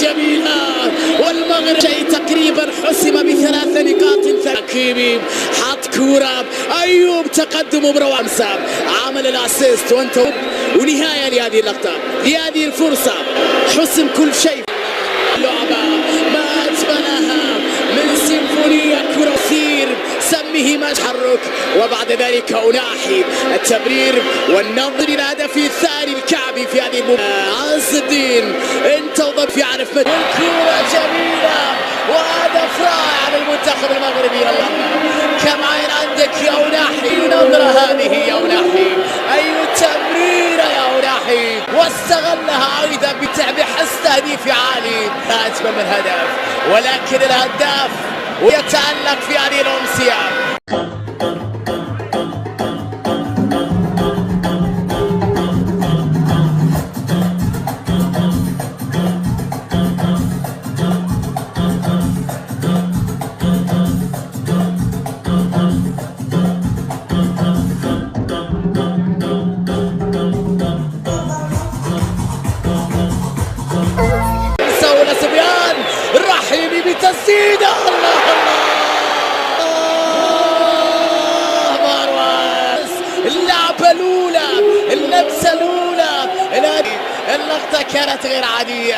جميلة والمغرب شيء تقريبا حسم ب3 نقاط. حكيمي حط كورة، أيوب تقدم بروامسة، عمل الاسيست ونهاية لهذه اللقطة، لهذه الفرصة حسم كل شيء. لعبة ما أجملها من سيمفونية كروسير، سميه ما تحرك، وبعد ذلك أناحي التمرير والنظر إلى الهدف الثاني الكعبي في هذه المباراة. عز الدين انتظر يعرف والكورة جميلة وهدف رائع للمنتخب المغربي. يلا كم عين عندك يا أناحي، نظرة هذه يا أناحي، أي تمريرة يا أناحي، واستغلها أيضا بحس تهديفي عالي. لا أجمل من هدف، ولكن الهداف ويتألق في هذه الأمسية. سوى سفيان رحيمي بتسديده، الله مروان، اللعبة الأولى، اللمسة الأولى، اللقطة كانت غير عادية.